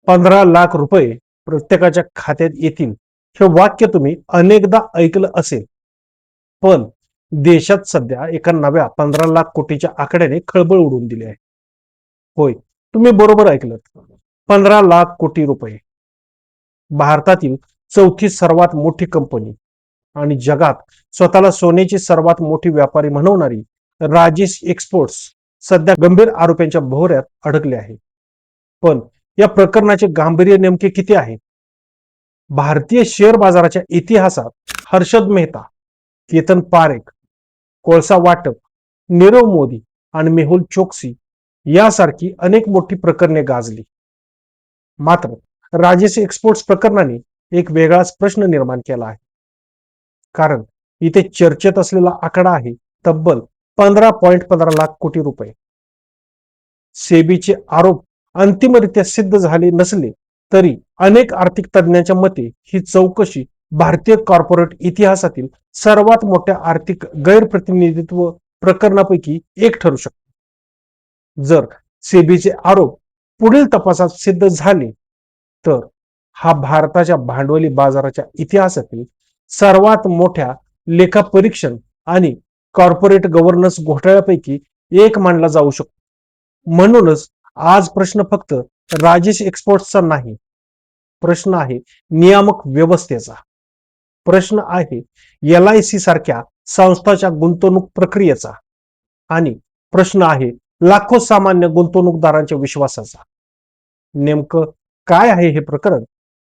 15 लाख रुपये प्रत्येकाच्या खात्यात येतील हे वाक्य तुम्ही अनेकदा ऐकलं असेल. पण देशात सध्या एका नव्या 15 लाख कोटीच्या आकड्याने खळबळ उडवून दिली आहे. होय, तुम्ही बरोबर ऐकलं. 15 लाख कोटी रुपये. भारतातील चौथी सर्वात मोठी कंपनी आणि जगात स्वतःला सोन्याची सर्वात मोठी व्यापारी म्हणवणारी राजेश एक्सपोर्ट्स सध्या गंभीर आरोपांच्या भोवऱ्यात अडकले आहे. पण या प्रकरणाचे गांभीर्य नेमके किती आहे? भारतीय शेअर बाजाराच्या इतिहासात हर्षद मेहता, केतन पारेख, कोळसा वाटप, नीरव मोदी आणि मेहुल चोक्सी यासारखी अनेक मोठी प्रकरणे गाजली. मात्र राजेश एक्सपोर्ट्स प्रकरणाने एक वेगळाच प्रश्न निर्माण केला आहे. कारण इथे चर्चेत असलेला आकडा आहे तब्बल 15.15 लाख कोटी रुपये. सेबीचे आरोप अंतिमरित्या सिद्ध झाले नसले तरी अनेक आर्थिक तज्ञांच्या मते ही चौकशी भारतीय कॉर्पोरेट इतिहासातील सर्वात मोठ्या आर्थिक गैरप्रतिनिधित्व प्रकरणापैकी एक ठरू शकते. जर सेबीचे आरोप पुढील तपासात सिद्ध झाले तर हा भारताच्या भांडवली बाजाराच्या इतिहासातील सर्वात मोठ्या लेखापरीक्षण आणि कॉर्पोरेट गव्हर्नन्स घोटाळ्यापैकी एक मानला जाऊ शकतो. म्हणूनच आज प्रश्न फक्त राजेश एक्सपोर्ट्सचा नाही, प्रश्न आहे नियामक व्यवस्थेचा. प्रश्न आहे LIC सारख्या संस्थांच्या गुंतवणूक प्रक्रियेचा आणि प्रश्न आहे लाखो सामान्य गुंतवणूकदारांच्या विश्वासाचा. नेमकं काय आहे हे प्रकरण?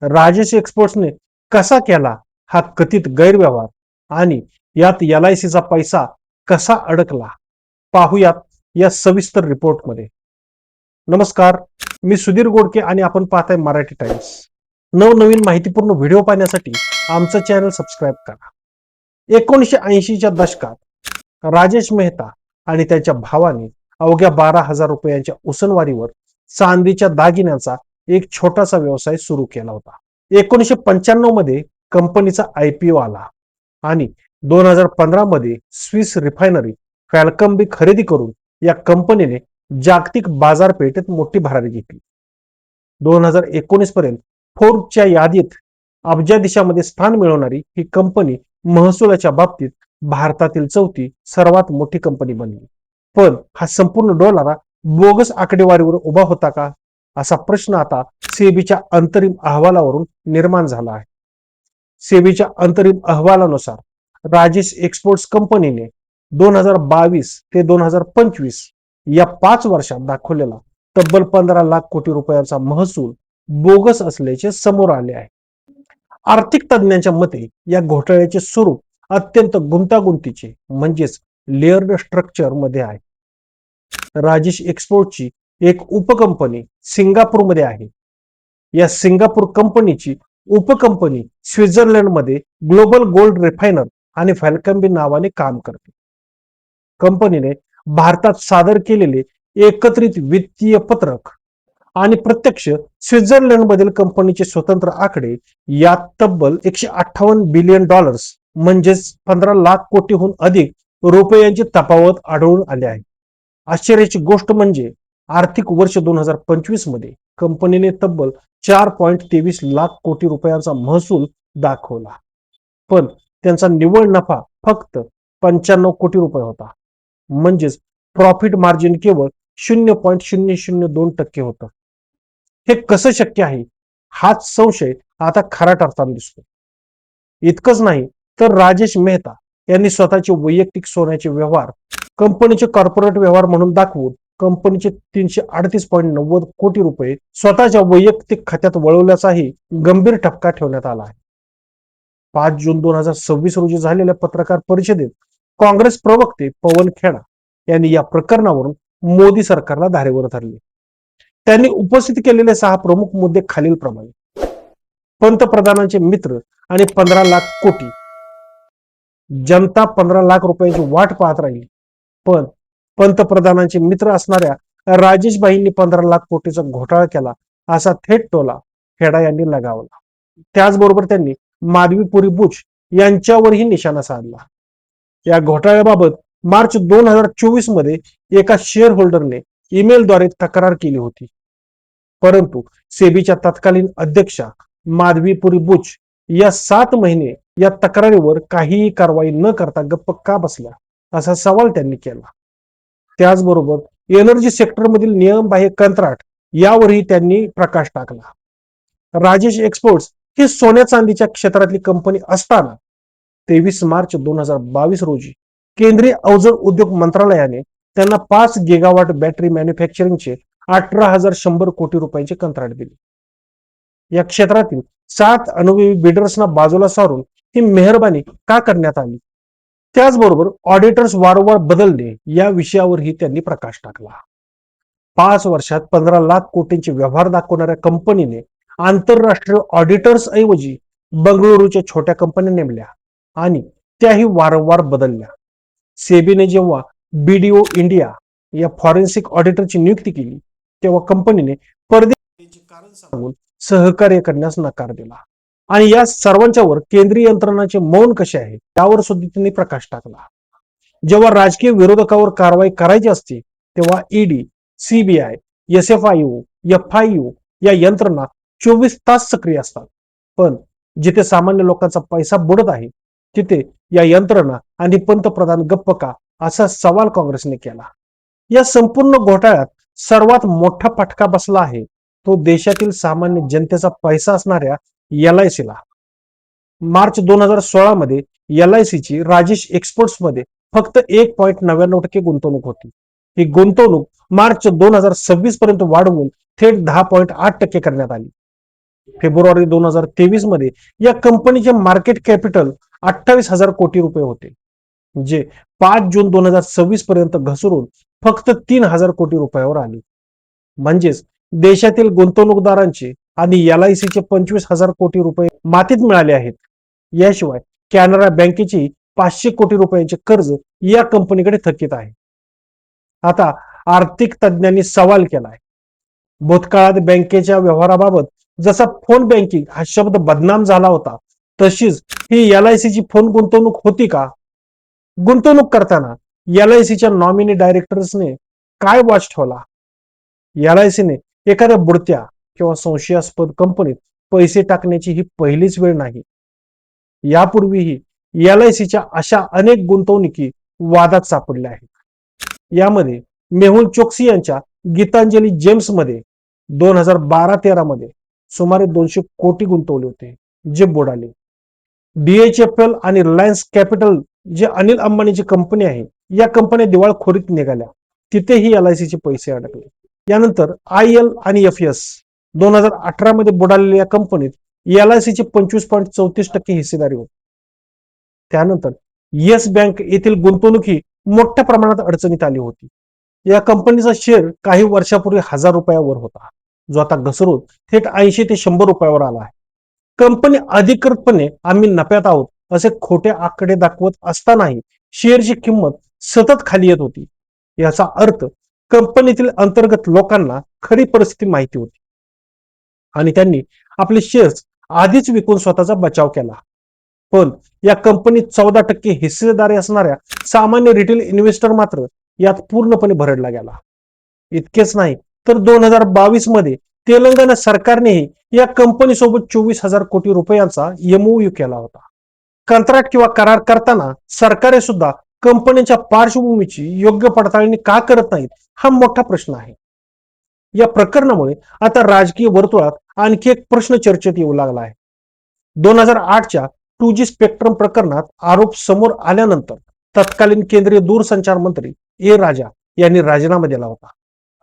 राजेश एक्सपोर्ट्सने कसा केला हा कथित गैरव्यवहार आणि यात LICचा पैसा कसा अडकला? पाहुयात या सविस्तर रिपोर्टमध्ये. नमस्कार, मी सुधीर गोडके आणि आपण पाहताय मराठी टाइम्स. नवनवीन माहितीपूर्ण व्हिडिओ पाहण्यासाठी आमचं चॅनल सबस्क्राईब करा. 1980च्या दशकात राजेश मेहता आणि त्याच्या भावाने अवघ्या 12,000 रुपयांच्या उसनवारीवर चांदीच्या दागिन्यांचा एक छोटासा व्यवसाय सुरू केला होता. 1995 मध्ये कंपनीचा IPO आला आणि 2015 मध्ये स्विस रिफायनरी फॅल्कम्बी खरेदी करून या कंपनीने जागतिक बाजारपेठेत मोठी भरारी घेतली. 2019 पर्यंत फोर्ब्सच्या यादीत अब्जाधीशामध्ये स्थान मिळवणारी ही कंपनी महसुलाच्या बाबतीत भारतातील चौथी सर्वात मोठी कंपनी बनली. पण हा संपूर्ण डोलारा बोगस आकडेवारीवर उभा होता का, असा प्रश्न आता सेबीच्या अंतरिम अहवालावरून निर्माण झाला आहे. सेबीच्या अंतरिम अहवालानुसार राजेश एक्सपोर्ट्स कंपनीने 2022 ते 2025 या 5 वर्षात दाखवलेला तब्बल 15 लाख कोटी रुपयांचा महसूल बोगस असल्याचे समोर आले आहे. आर्थिक तज्ञांच्या मते या घोटाळ्याचे स्वरूप अत्यंत गुंतागुंतीचे म्हणजेच लेअर्ड स्ट्रक्चर मध्ये आहे. राजेश एक्सपोर्टची एक उपकंपनी सिंगापूरमध्ये आहे. या सिंगापूर कंपनीची उपकंपनी स्वित्झर्लंडमध्ये ग्लोबल गोल्ड रिफायनर आणि फॅल्कम्बी नावाने काम करते. कंपनीने भारतात सादर केलेले एकत्रित वित्तीय पत्रक आणि प्रत्यक्ष स्वित्झर्लंडमधील कंपनीचे स्वतंत्र आकडे यात तब्बल $158 बिलियन म्हणजेच 15 लाख कोटीहून अधिक रुपयांची तफावत आढळून आली आहे. आश्चर्याची गोष्ट म्हणजे आर्थिक वर्ष 2025 मध्ये कंपनीने तब्बल 4.23 लाख कोटी रुपयांचा महसूल दाखवला. पण त्यांचा निव्वळ नफा फक्त 95 कोटी रुपये होता. म्हणजेच प्रॉफिट मार्जिन केवळ 0.002% होतं. हे कसं शक्य आहे हाच संशय आता खऱ्या अर्थाने दिसतो. इतकंच नाही तर राजेश मेहता यांनी स्वतःचे वैयक्तिक सोन्याचे व्यवहार कंपनीचे कॉर्पोरेट व्यवहार म्हणून दाखवून कंपनीचे 338.90 कोटी रुपये स्वतःच्या वैयक्तिक खात्यात वळवल्याचाही गंभीर ठपका ठेवण्यात आला आहे. 5 जून 2026 रोजी झालेल्या पत्रकार परिषदेत काँग्रेस प्रवक्ते पवन खेडा यांनी या प्रकरणावरून मोदी सरकारला धारेवर धरले. त्यांनी उपस्थित केलेले 6 प्रमुख मुद्दे खालीलप्रमाणे. पंतप्रधानांचे मित्र आणि 15 लाख कोटी. जनता 15 लाख रुपयांची वाट पाहत राहील, पण पंतप्रधानांचे मित्र असणाऱ्या राजेशभाईंनी 15 लाख कोटीचा घोटाळा केला असा थेट टोला खेडा यांनी लगावला. त्याचबरोबर त्यांनी माधवीपुरी बुच यांच्यावरही निशाणा साधला. या घोटाळ्याबाबत मार्च 2024 मध्ये एका शेअर होल्डरने ईमेलद्वारे तक्रार केली होती. परंतु सेबीच्या तत्कालीन अध्यक्षा माधवीपुरी बुच या 7 महिने या तक्रारीवर काहीही कारवाई न करता गप्प का बसल्या, असा सवाल त्यांनी केला. त्याचबरोबर एनर्जी सेक्टरमधील नियमबाह्य कंत्राट यावरही त्यांनी प्रकाश टाकला. राजेश एक्सपोर्ट्स ही सोन्या चांदीच्या क्षेत्रातली कंपनी असताना 23 मार्च 2022 रोजी केंद्रीय अवजड उद्योग मंत्रालयाने त्यांना 5 गिगावॉट बॅटरी मॅन्युफॅक्चरिंगचे 18,100 कोटी रुपयांचे कंत्राट दिले. या क्षेत्रातील 7 अनुभवी बिल्डर्सना बाजूला सारून ही मेहरबानी का करण्यात आली? त्याचबरोबर ऑडिटर्स वारंवार बदलणे या विषयावरही त्यांनी प्रकाश टाकला. 5 वर्षात 15 लाख कोटींचे व्यवहार दाखवणाऱ्या कंपनीने आंतरराष्ट्रीय ऑडिटर्स ऐवजी बंगळुरूच्या छोट्या कंपन्या नेमल्या आणि त्याही वारंवार बदलल्या. सेबीने जेव्हा बीडीओ इंडिया या फॉरेन्सिक ऑडिटरची नियुक्ती केली तेव्हा कंपनीने परदेशी कारण सांगून सहकार्य करण्यास नकार दिला. आणि या सर्वांच्यावर केंद्रीय यंत्रणाचे मौन कसे आहे त्यावर सुद्धा त्यांनी प्रकाश टाकला. जेव्हा राजकीय विरोधकावर कारवाई करायची असते तेव्हा ईडी, सीबीआय, एसएफआययू, एफआययू या यंत्रणा 24 तास सक्रिय असतात. पण जिथे सामान्य लोकांचा पैसा बुडत आहे तिथे या यंत्रणा आणि पंतप्रधान गप्प का, असा सवाल काँग्रेसने केला. या संपूर्ण घोटाळ्यात सर्वात मोठा फटका बसला आहे तो देशातील सामान्य जनतेचा पैसा असणाऱ्या एलआयसीला. मार्च 2016 मध्ये एलआयसीची राजेश एक्सपोर्ट्स मध्ये फक्त 1.99% गुंतवणूक होती. ही गुंतवणूक मार्च 2026 पर्यंत वाढवून थेट 10.8% करण्यात आली. फेब्रुवारी 2023 मध्ये या कंपनीचे मार्केट कॅपिटल 28,000 कोटी रुपये होते, जे 5 जून 2026 पर्यंत घसरून फक्त 3,000 कोटी रुपयावर आले. म्हणजेच देशातील गुंतवणूकदारांचे आणि एलआयसीचे 25,000 कोटी रुपये मातीत मिळाले आहेत. याशिवाय कॅनरा बँकेची 500 कोटी रुपयांचे कर्ज या कंपनीकडे थकीत आहे. आता आर्थिक तज्ञांनी सवाल केलाय, भूतकाळात बँकेच्या व्यवहाराबाबत जसा फोन बँकिंग हा शब्द बदनाम झाला होता तशीच ही एलआयसीची फोन गुंतवणूक होती का? गुंतवणूक करताना एलआयसीच्या नॉमिनी डायरेक्टर्सने काय वॉच ठेवला? एलआयसीने एखाद्या बुडत्या किंवा संशयास्पद कंपनीत पैसे टाकण्याची ही पहिलीच वेळ नाही. यापूर्वीही एलआयसीच्या अशा अनेक गुंतवणुकी वादात सापडल्या आहेत. यामध्ये मेहुल चोक्सी यांच्या गीतांजली जेम्स मध्ये 2012-13 मध्ये सुमारे 200 कोटी गुंतवले होते, जे बुडाले. डीएचएफएल आणि रिलायन्स कॅपिटल जे अनिल अंबानीची कंपनी आहे, या कंपन्या दिवाळखोरीत निघाल्या, तिथेही एलआयसीचे पैसे अडकले. यानंतर आयएल आणि एफएस 2018 मध्ये बुडालेल्या या कंपनीत एलआयसीची 25.34% हिस्सेदारी होती. त्यानंतर येस बँक येथील गुंतवणूक ही मोठ्या प्रमाणात अडचणीत आली होती. या कंपनीचा शेअर काही वर्षापूर्वी 1,000 रुपयावर होता, जो आता घसरून थेट 80 ते 100 रुपयावर आला आहे. कंपनी अधिकृतपणे आम्ही नफ्यात आहोत असे खोटे आकडे दाखवत असतानाही शेअरची किंमत सतत खाली येत होती. याचा अर्थ कंपनीतील अंतर्गत लोकांना खरी परिस्थिती माहिती होती आणि त्यांनी आपले शेअर्स आधीच विकून स्वतःचा बचाव केला. पण या कंपनीत 14% हिस्सेदारी असणाऱ्या सामान्य रिटेल इन्व्हेस्टर मात्र यात पूर्णपणे भरडला गेला. इतकेच नाही तर 2022 मध्ये तेलंगणा सरकारनेही या कंपनीसोबत 24,000 कोटी रुपयांचा एमओयू केला होता. कंत्राट किंवा करार करताना सरकारे सुद्धा कंपनीच्या पार्श्वभूमीची योग्य पडताळणी का करत नाहीत, हा मोठा प्रश्न आहे. या प्रकरणामुळे आता राजकीय वर्तुळात आणखी एक प्रश्न चर्चेत येऊ लागला आहे. 2008च्या 2G स्पेक्ट्रम प्रकरणात आरोप समोर आल्यानंतर तत्कालीन केंद्रीय दूरसंचार मंत्री ए राजा यांनी राजीनामा दिला होता.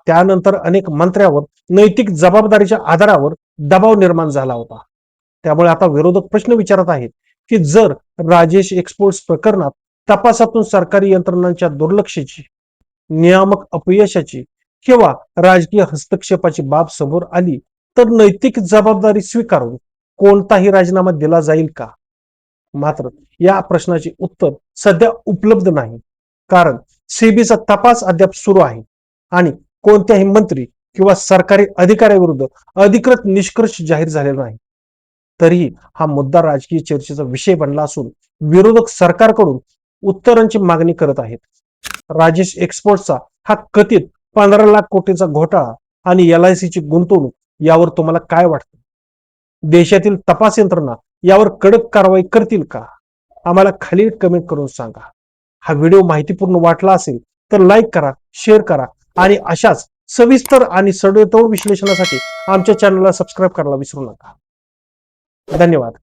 त्यानंतर अनेक मंत्र्यावर नैतिक जबाबदारीच्या आधारावर दबाव निर्माण झाला होता. त्यामुळे आता विरोधक प्रश्न विचारत आहेत की जर राजेश एक्सपोर्ट्स प्रकरणात तपासातून सरकारी यंत्रणांच्या दुर्लक्षाची, नियामक अपयशाची किंवा राजकीय हस्तक्षेपाची बाब समोर आली तर नैतिक जबाबदारी स्वीकारून कोणताही राजीनामा दिला जाईल का? मात्र या प्रश्नाचे उत्तर सध्या उपलब्ध नाही, कारण सेबीचा तपास अद्याप सुरू आहे आणि कोणत्याही मंत्री किंवा सरकारी अधिकाऱ्याविरुद्ध अधिकृत निष्कर्ष जाहीर झालेला नाही. तरीही हा मुद्दा राजकीय चर्चेचा विषय बनला असून विरोधक सरकारकडून उत्तरांची मागणी करत आहेत. राजेश एक्सपोर्ट्सचा हा कथित 15 लाख कोटींचा घोटाळा आणि एलआयसीची गुंतवणूक यावर तुम्हाला काय वाटतं? देशातील तपास यंत्रणा यावर कडक कारवाई करतील का? आम्हाला खाली कमेंट करून सांगा. हा व्हिडिओ माहितीपूर्ण वाटला असेल तर लाईक करा, शेअर करा आणि अशाच सविस्तर आणि सडेतोड विश्लेषणासाठी आमच्या चॅनलला सबस्क्राईब करायला विसरू नका. धन्यवाद.